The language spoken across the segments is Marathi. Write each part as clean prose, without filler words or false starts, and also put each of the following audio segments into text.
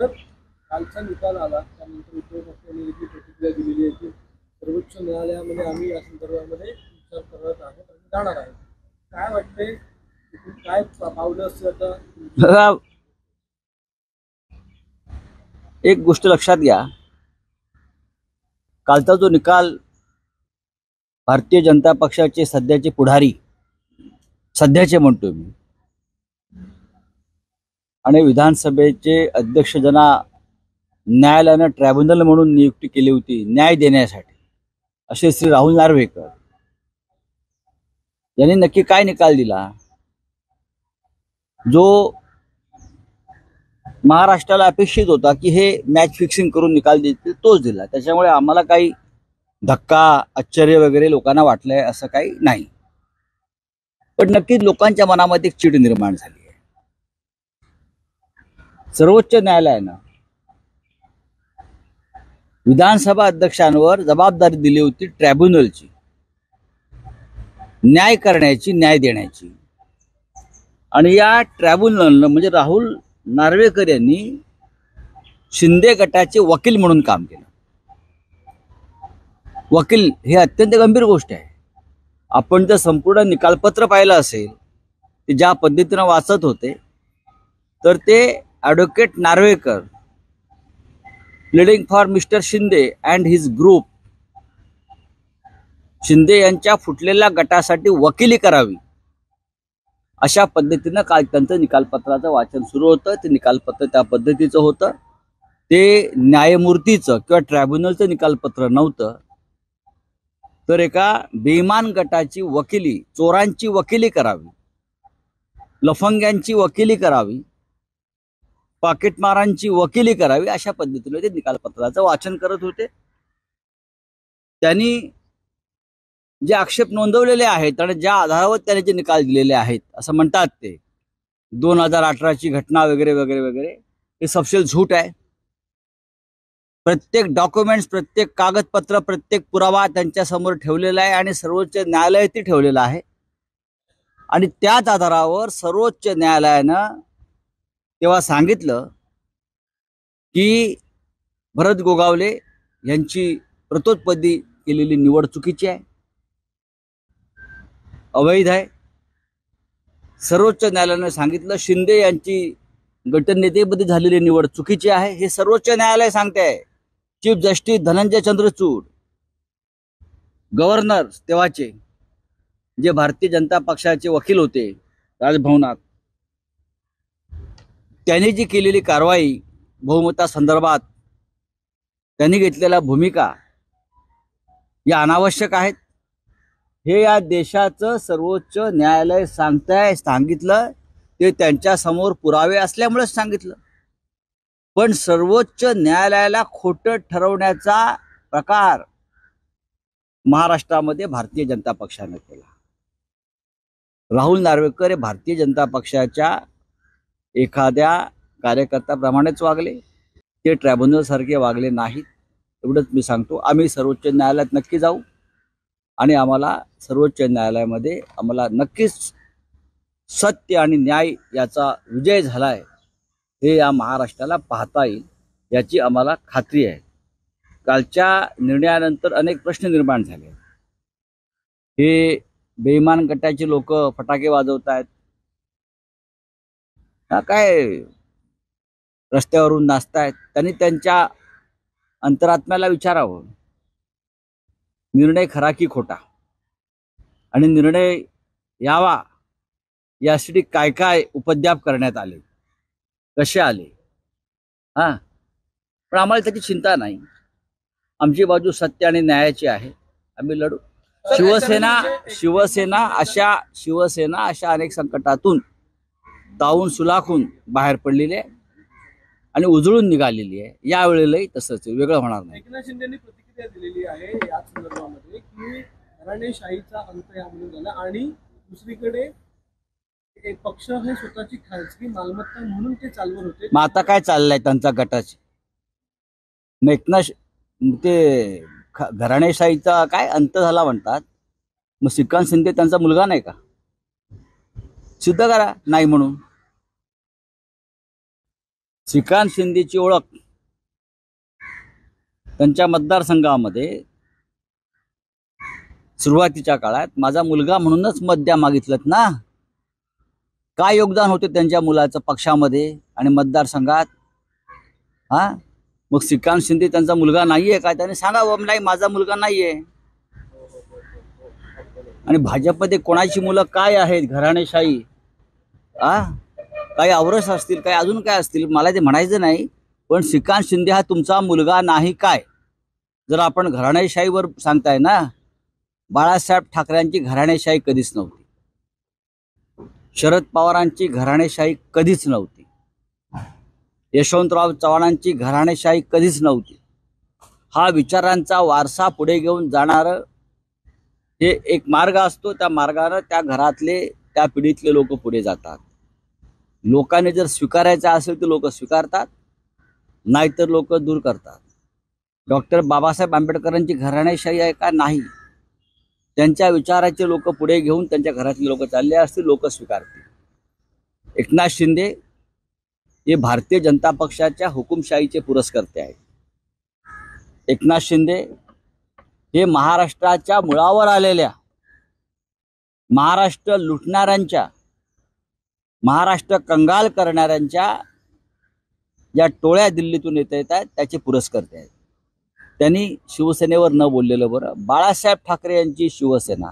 तर कालचा निकाल आला त्यानंतर उद्धव ठाकरेंनी जी प्रतिक्रिया दिलेली आहे की सर्वोच्च न्यायालयामध्ये आम्ही या संदर्भामध्ये विचार करत आहोत आणि जाणार आहोत. काय वाटतंय, काय पावलं असते आता? बघा, एक गोष्ट लक्षात घ्या, कालचा जो निकाल भारतीय जनता पक्षाचे सध्याचे पुढारी, सध्याचे म्हणतो मी, आणि विधानसभेचे अध्यक्ष ज्यांना न्यायालयानं ट्रायब्युनल म्हणून नियुक्ती केली होती न्याय देण्यासाठी, असे श्री राहुल नार्वेकर यांनी नक्की काय निकाल दिला, जो महाराष्ट्राला अपेक्षित होता की हे मॅच फिक्सिंग करून निकाल देतील, तोच दिला. त्याच्यामुळे आम्हाला काही धक्का, आश्चर्य वगैरे लोकांना वाटलंय असं काही नाही. पण नक्कीच लोकांच्या मनामध्ये एक चीड निर्माण झाली आहे. सर्वोच्च न्यायालयानं विधानसभा अध्यक्षांवर जबाबदारी दिली होती ट्रायब्युनलची, न्याय करण्याची, न्याय देण्याची. आणि या ट्रायब्युनलनं म्हणजे राहुल नार्वेकर यांनी शिंदे गटाचे वकील म्हणून काम केलं. वकील हे अत्यंत गंभीर गोष्ट आहे. आपण जर संपूर्ण निकालपत्र पाहिलं असेल, ते ज्या पद्धतीनं वाचत होते, तर ते advocate Narwekar pleading for mister Shinde and his group, Shinde यांच्या फुटलेल्या गटासाठी वकिली करावी, अशा पद्धतीनं काल त्यांचं निकालपत्राचं वाचन सुरू होतं. ते निकालपत्र त्या पद्धतीचं होतं. ते न्यायमूर्तीचं किंवा ट्रायब्युनलचं निकालपत्र नव्हतं, तर एका बेईमान गटाची वकिली, चोरांची वकिली करावी, लफंग्यांची वकिली करावी, पाकिटमारांची वकिली करावी, अशा पद्धतीने ते निकालपत्राचं वाचन करत होते. त्यांनी जे आक्षेप नोंदवलेले आहेत आणि ज्या आधारावर त्याने जे निकाल दिलेले आहेत, असं म्हणतात ते 2018ची घटना वगैरे वगैरे वगैरे, हे सपशेल झूट आहे. प्रत्येक डॉक्युमेंट्स, प्रत्येक कागदपत्र, प्रत्येक पुरावा त्यांच्या समोर ठेवलेला आहे आणि सर्वोच्च न्यायालयातही ठेवलेला आहे. आणि त्याच आधारावर सर्वोच्च न्यायालयानं तेव्हा सांगितलं की भरत गोगावले यांची प्रतोत्पत्ती केलेली निवड चुकीची आहे, अवैध आहे. सर्वोच्च न्यायालयानं सांगितलं शिंदे यांची गटनेतेपदी झालेली निवड चुकीची आहे, हे सर्वोच्च न्यायालय सांगते आहे. Chief justice Dhananjay Chandrachud, governor तेव्हाचे, जे भारतीय जनता पक्षाचे वकील होते राजभवनात, त्यांनी जी केलेली कारवाई बहुमतासंदर्भात त्यांनी घेतलेल्या भूमिका या अनावश्यक आहेत, हे या देशाचं सर्वोच्च न्यायालय सांगितलं. ते त्यांच्या समोर पुरावे असल्यामुळेच सांगितलं. पण सर्वोच्च न्यायालयाला खोटं ठरवण्याचा प्रकार महाराष्ट्रामध्ये भारतीय जनता पक्षाने केला. राहुल नार्वेकर हे भारतीय जनता पक्षाच्या एखाद्या कार्यकर्त्याप्रमाणेच वागले, ते ट्रायब्युनल सारखे वागले नाहीत. एवढंच मी सांगतो. आम्ही सर्वोच्च न्यायालयात नक्की जाऊ आणि आम्हाला सर्वोच्च न्यायालयामध्ये आम्हाला नक्कीच सत्य आणि न्याय याचा विजय झालाय हे या महाराष्ट्राला पाहता येईल, याची आम्हाला खात्री आहे. कालच्या निर्णयानंतर अनेक प्रश्न निर्माण झाले. हे बेईमान गटाचे लोक फटाके वाजवत आहेत, काय रस्त्यावरून नाचतायत, त्यांनी त्यांच्या अंतरात्म्याला विचारावं, निर्णय खरा की खोटा, आणि निर्णय यावा यासाठी काय काय उपद्व्याप करण्यात आले, कसे आले. पण आम्हाला त्याची चिंता नाही. आमची बाजू सत्य आणि न्यायाची आहे. आम्ही लढू. शिवसेना अशा अनेक संकटातून तावून सुलाखून बाहेर पडलेली आहे आणि उजळून निघालेली आहे. यावेळेलाही तसंच वेगळं होणार नाही. एकनाथ शिंदेंनी प्रतिक्रिया दिलेली आहे या संदर्भामध्ये की घराणेशाहीचा अंत यामध्ये झाला आणि दुसरीकडे एक पक्ष हे स्वतःची खासगी मालमत्ता म्हणून ते चालवत होते. मग आता काय चाललंय त्यांचा गटाचे? मग एकनाथ ते घराणेशाहीचा काय अंत झाला म्हणतात, मग श्रीकांत शिंदे त्यांचा मुलगा नाही का? सिद्ध करा नाही म्हणून. श्रीकांत शिंदेची ओळख त्यांच्या मतदारसंघामध्ये सुरुवातीच्या काळात माझा मुलगा म्हणूनच मत द्या मागितलं ना. काय योगदान होते त्यांच्या मुलाचं पक्षामध्ये आणि मतदारसंघात? हा, मग श्रीकांत शिंदे त्यांचा मुलगा नाहीये का? त्याने सांगावं नाही माझा मुलगा नाहीये. आणि भाजपमध्ये कोणाची मुलं काय आहेत, घराणेशाही, काही औरस असतील, काही अजून काय असतील, मला ते म्हणायचं नाही. पण श्रीकांत शिंदे हा तुमचा मुलगा नाही काय? जर आपण घराणेशाहीवर सांगताय ना, बाळासाहेब ठाकरेंची घराणेशाही कधीच नव्हती. शरद पवारांची घराणेशाही कधीच नव्हती. यशवंतराव चव्हाणांची घराणेशाही कधीच नव्हती. हा विचारांचा वारसा पुढे घेऊन जाणारं हे एक मार्ग असतो. त्या मार्गानं त्या घरातले, त्या पिढीतले लोक पुढे जातात. लोकांनी जर स्वीकारायचं असेल तर लोक स्वीकारतात, नाहीतर लोक दूर करतात. डॉक्टर बाबासाहेब आंबेडकरांची घराणेशाही आहे का? नाही. त्यांच्या विचाराचे लोक पुढे घेऊन त्यांच्या घरातले लोक चालले असतील, लोक स्वीकारतील. एकनाथ शिंदे हे भारतीय जनता पक्षाच्या हुकुमशाहीचे पुरस्कर्ते आहेत. एकनाथ शिंदे हे महाराष्ट्राच्या मुळावर आलेल्या, महाराष्ट्र लुटणाऱ्यांच्या, महाराष्ट्र कंगाल करणाऱ्यांच्या ज्या टोळ्या दिल्लीतून येत आहेत त्याचे पुरस्कर्ते आहेत. त्यांनी शिवसेनेवर न बोललेलं बरं. बाळासाहेब ठाकरे यांची शिवसेना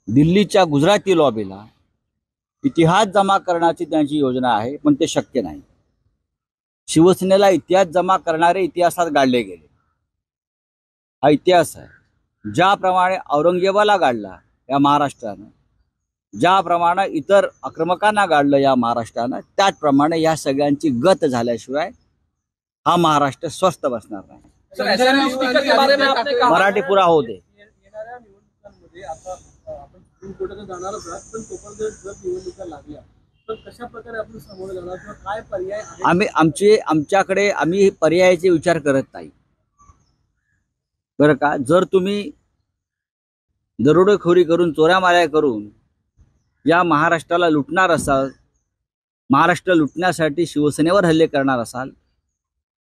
दिल्लीच्या गुजराती लॉबीला इतिहास जमा करण्याची त्यांची योजना आहे, पण ते शक्य नाही. शिवसेनेला इतिहास जमा करणारे इतिहासात गाडले गेले. हा इतिहास आहे. ज्याप्रमाणे औरंगजेबाला गाडला या महाराष्ट्रानं, ज्याप्रमाणे इतर आक्रमकांना गाडलं या महाराष्ट्रानं, त्याचप्रमाणे या सगळ्यांची गत झाल्याशिवाय हा महाराष्ट्र स्वस्थ बसणार नाही. मराठी पुरा होऊ दे. येणाऱ्या निवडणुकांमध्ये आता आपण सुप्रीम कोर्टात जाणारच आहात, पण तोपर्यंत जर निवडणुका लागल्या तर कशा प्रकारे आपण सामोरं जाणार किंवा काय पर्याय आहे? आमच्याकडे आम्ही पर्यायाचे विचार करत नाही बरं का. जर तुम्ही दरोडेखोरी करून, चोऱ्यामाऱ्या करून या महाराष्ट्राला लुटणार असाल, महाराष्ट्र लुटण्यासाठी शिवसेनेवर हल्ले करणार असाल,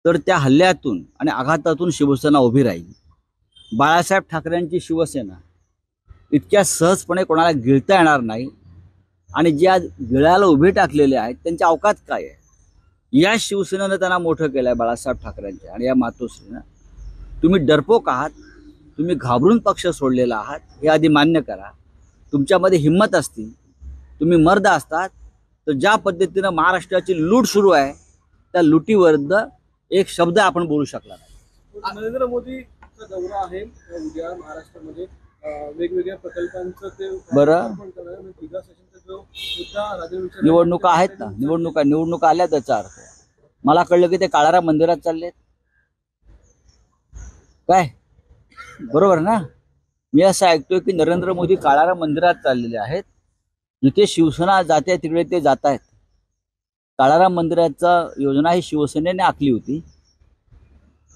तर त्या हल्ल्यातून आणि आघातातून शिवसेना उभी राहील. बाळासाहेब ठाकरेंची शिवसेना इतक्या सहजपणे कोणाला गिळता येणार नाही. आणि ज्या गिळाला उभे टाकलेले आहेत त्यांची अवकात काय आहे? या शिवसेनेनं त्यांना मोठं केलं आहे, बाळासाहेब ठाकरेंच्या आणि या मातोश्रीनं. तुम्ही डरपोक आहात, तुम्ही घाबरून पक्ष सोडलेला आहात, हे आधी मान्य करा. तुमच्यामध्ये हिंमत असती, तुम्ही मर्द असतात, तर ज्या पद्धतीनं महाराष्ट्राची लूट सुरू आहे त्या लुटीविरुद्ध एक शब्द आपण बोलू शकला नाही. नरेंद्र मोदीचा दौरा आहे उद्या महाराष्ट्रामध्ये, वेगवेगळ्या प्रकल्पांचं ते बरं. निवडणुका आहेत ना, निवडणुका आल्या. त्याचा अर्थ मला कळलं की ते काळाराम मंदिरात चाललेत काय? बरोबर ना? मी असं ऐकतोय की नरेंद्र मोदी काळाराम मंदिरात चाललेले आहेत. जिथे शिवसेना जाते तिकडे ते जात आहेत. काळाराम मंदिराचा योजना ही शिवसेनेने आखली होती,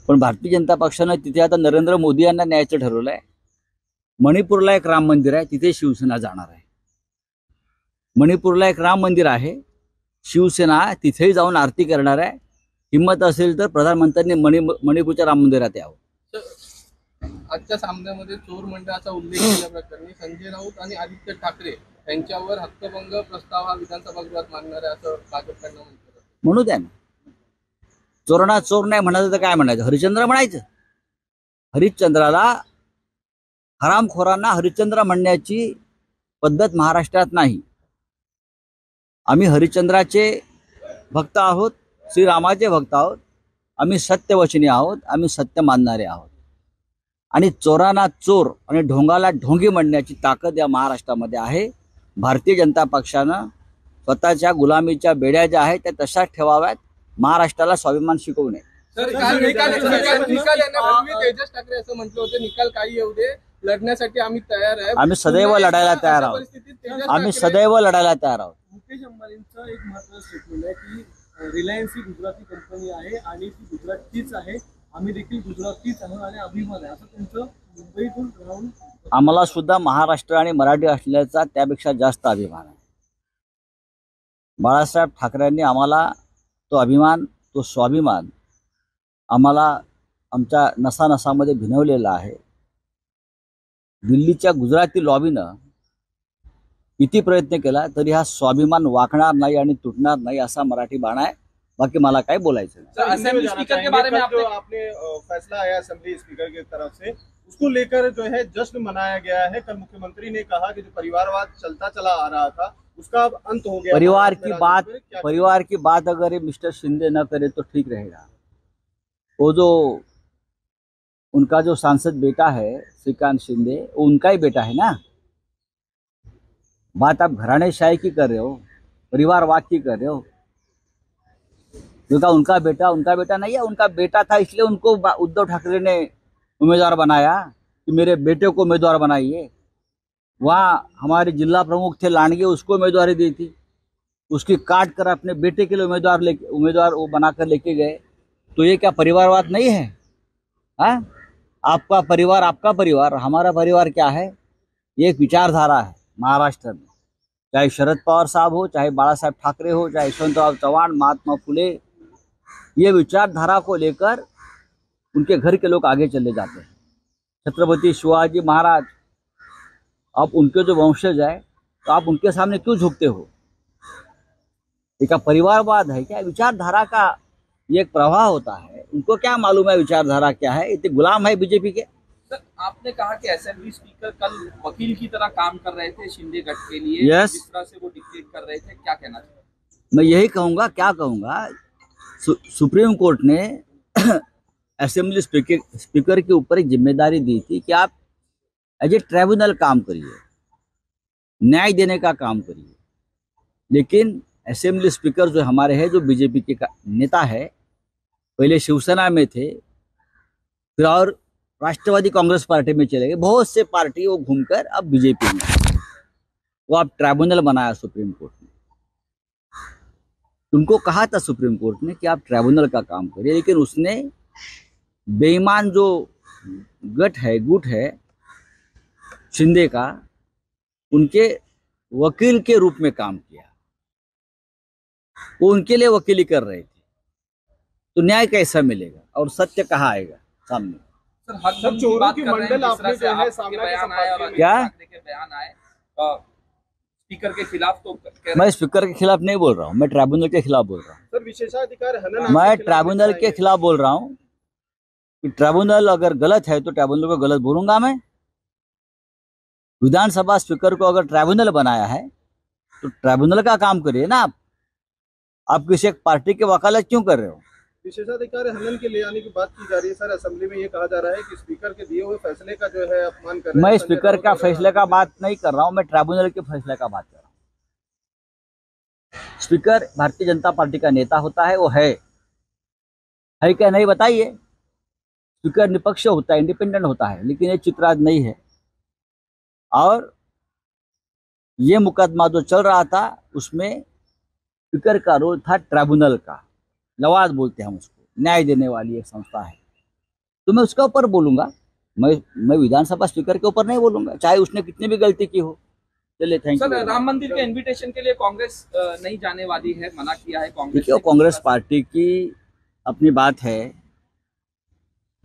पण भारतीय जनता पक्षानं तिथे आता नरेंद्र मोदी यांना न्यायचं ठरवलं आहे. मणिपूरला एक राम मंदिर आहे, तिथे शिवसेना जाणार आहे. मणिपूरला एक राम मंदिर आहे, शिवसेना तिथेही जाऊन आरती करणार आहे. हिंमत असेल तर प्रधानमंत्र्यांनी मणिपूरच्या राम मंदिरात यावं. आजच्या सामन्यामध्ये चोर मंडळाचा उल्लेख केल्याप्रकरणी संजय राऊत आणि आदित्य ठाकरे यांच्यावर हक्कभंग प्रस्ताव हा विधानसभा गृहात मांडणार आहे असं भाजपकडनं म्हणतात. म्हणू द्या ना. चोरणा चोर नाही म्हणायचं तर काय म्हणायचं? हरिश्चंद्र म्हणायचं. हरिश्चंद्राला, हरामखोरांना हरिश्चंद्र म्हणण्याची पद्धत महाराष्ट्रात नाही. आम्ही हरिश्चंद्राचे भक्त आहोत, श्रीरामाचे भक्त आहोत. आम्ही सत्यवचनी आहोत, आम्ही सत्य मानणारे आहोत. आणि चोरांना चोर आणि ढोंगाला ढोंगी म्हणण्याची ताकद या महाराष्ट्रामध्ये आहे. भारतीय जनता पक्षानं स्वतःच्या गुलामीच्या बेड्या ज्या आहेत त्या तशाच ठेवाव्यात. महाराष्ट्राला स्वाभिमान शिकवू नये. निकाल येण्यापूर्वी तेजस ठाकरे असं म्हटलं होतं, निकाल काही येऊ दे, लढण्यासाठी आम्ही तयार आहे. आम्ही सदैव लढायला तयार आहोत. आम्ही सदैव लढायला तयार आहोत. मुकेश अंबानींचं एक महत्त्वाचं स्टेटमेंट आहे की रिलायन्स ही गुजराती कंपनी आहे आणि ती गुजरातचीच आहे, आम्ही देखील गुजरातीच आहोत आणि अभिमान आहे, असं त्यांचं मुंबईतून राहून. आम्हाला सुद्धा महाराष्ट्र आणि मराठी असल्याचा त्यापेक्षा जास्त अभिमान आहे. बाळासाहेब ठाकरेंनी आम्हाला तो अभिमान, तो स्वाभिमान आम्हाला आमच्या नसानसामध्ये भिनवलेला आहे. दिल्लीच्या गुजराती लॉबीनं किती प्रयत्न केला तरी हा स्वाभिमान वाकणार नाही आणि तुटणार नाही असा मराठी बाणा आहे. बाकी मला काय बोलायचं नाही. सर, असेंबली स्पीकर के बारे में जो आपने फैसला आया असेंबली स्पीकर की तरफ से, उसको लेकर जो है जश्न मनाया गया है. कल मुख्यमंत्री ने कहा कि जो परिवारवाद चलता चला आ रहा था उसका अब अंत हो गया. परिवार की बात अगर ये मिस्टर शिंदे न करे तो ठीक रहेगा. वो जो उनका जो सांसद बेटा है श्रीकांत शिंदे, वो उनका ही बेटा है ना. बात आप घराणेशाही की कर रहे हो, परिवारवाद की कर रहे हो. क्योंकि उनका बेटा नहीं है, उनका बेटा था इसलिए उनको उद्धव ठाकरे ने उम्मीदवार बनाया कि मेरे बेटे को उम्मीदवार बनाइए. वहाँ हमारे जिला प्रमुख थे लांडगे, उसको उम्मीदवारी दी थी. उसकी काट कर अपने बेटे के लिए उम्मीदवार वो बनाकर लेके गए. तो ये क्या परिवारवाद नहीं है? हाँ, आपका परिवार, हमारा परिवार क्या है? ये एक विचारधारा है महाराष्ट्र में. चाहे शरद पवार साहब हो, चाहे बाला साहेब ठाकरे हो, चाहे यशवंतराव चौहान, महात्मा फुले, ये विचारधारा को लेकर उनके घर के लोग आगे चले जाते हैं. छत्रपति शिवाजी महाराज, आप उनके जो वंशज है तो आप उनके सामने क्यों झुकते हो? ये क्या परिवारवाद है क्या? विचारधारा का ये एक प्रवाह होता है. उनको क्या मालूम है विचारधारा क्या है? इतने गुलाम है बीजेपी के. सर, आपने कहा कि असेंबली स्पीकर कल वकील की तरह काम कर रहे थे शिंदे गठ के लिए. Yes. जिस तरह से वो डिक्टेट कर रहे थे, क्या कहना चाहिए? मैं यही कहूँगा, क्या कहूँगा, सुप्रीम कोर्ट ने असेंबली स्पीकर के ऊपर एक जिम्मेदारी दी थी कि आप एज ए ट्राइब्यूनल काम करिए, न्याय देने का काम करिए. लेकिन असेंबली स्पीकर जो हमारे हैं, जो बीजेपी के नेता है, पहले शिवसेना में थे, फिर और राष्ट्रवादी कांग्रेस पार्टी में चले गए. बहुत से पार्टी वो घूमकर अब बीजेपी में. वो अब ट्राइब्यूनल बनाया सुप्रीम कोर्ट ने. उनको कहा था सुप्रीम कोर्ट ने कि आप ट्राइब्यूनल का काम करिए, लेकिन उसने बेईमान जो गुट है शिंदे का, उनके वकील के रूप में काम किया. वो उनके लिए वकीली कर रहे थे. तो न्याय कैसा मिलेगा और सत्य कहाँ आएगा सामने? सर, हद सब चोरों बात की कर रहे हैं, मंडल जिस तरह आपने से जो है आपके सामने के बयान आए और संपादकीय में- क्या? आदित्य ठाकरे के बयान आए स्पीकर के खिलाफ, तो कह रहे मैं स्पीकर के खिलाफ नहीं बोल रहा हूँ, मैं ट्राइब्यूनल के खिलाफ बोल रहा हूँ. सर, विशेषाधिकार हनन आपके मैं खिलाफ ट्राइब्यूनल के दिखाएंगे. खिलाफ बोल रहा हूँ कि ट्राइब्यूनल अगर गलत है तो ट्राइब्यूनल को गलत बोलूंगा मैं. विधानसभा स्पीकर को अगर ट्राइब्यूनल बनाया है तो ट्राइब्यूनल का काम करिए ना. आप किसी एक पार्टी के वकालत क्यों कर रहे हो? विशेषाधिकार हनन के ले आने की बात की जा रही है. सर, असेंबली में ये कहा जा रहा है कि स्पीकर के दिए हुए फैसले का जो है अपमान कर रहे हैं. मैं संजय स्पीकर राउत का और फैसले का बात नहीं कर रहा हूँ, मैं ट्राइब्यूनल के फैसले का बात कर रहा हूँ. स्पीकर भारतीय जनता पार्टी का नेता होता है, वो है क्या नहीं बताइए. स्पीकर निपक्ष होता है, इंडिपेंडेंट होता है, लेकिन ये चित्र आज नहीं है. और ये मुकदमा जो चल रहा था उसमें स्पीकर का रोल था ट्राइब्यूनल का. लवाद बोलते हैं हम उसको, न्याय देने वाली एक संस्था है. तो मैं उसके ऊपर बोलूंगा, मैं विधानसभा स्पीकर के ऊपर नहीं बोलूंगा, चाहे उसने कितनी भी गलती की हो. चलिए, थैंक सर, यू. राम मंदिर के इनविटेशन के लिए कांग्रेस नहीं जाने वाली है, मना किया है कांग्रेस देखिए, ने. कांग्रेस पार्टी की अपनी बात है,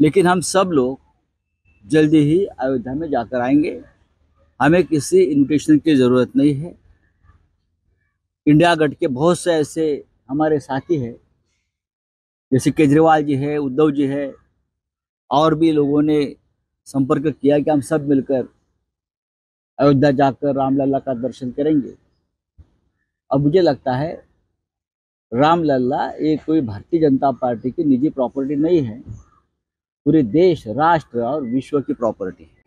लेकिन हम सब लोग जल्दी ही अयोध्या में जाकर आएंगे. हमें किसी इन्विटेशन की ज़रूरत नहीं है. इंडिया गठ के बहुत से ऐसे हमारे साथी हैं, जैसे केजरीवाल जी है, उद्धव जी है, और भी लोगों ने संपर्क किया कि हम सब मिलकर अयोध्या जाकर रामलला का दर्शन करेंगे. अब मुझे लगता है रामलला ये कोई भारतीय जनता पार्टी की निजी प्रॉपर्टी नहीं है, पूरे देश, राष्ट्र और विश्व की प्रॉपर्टी है.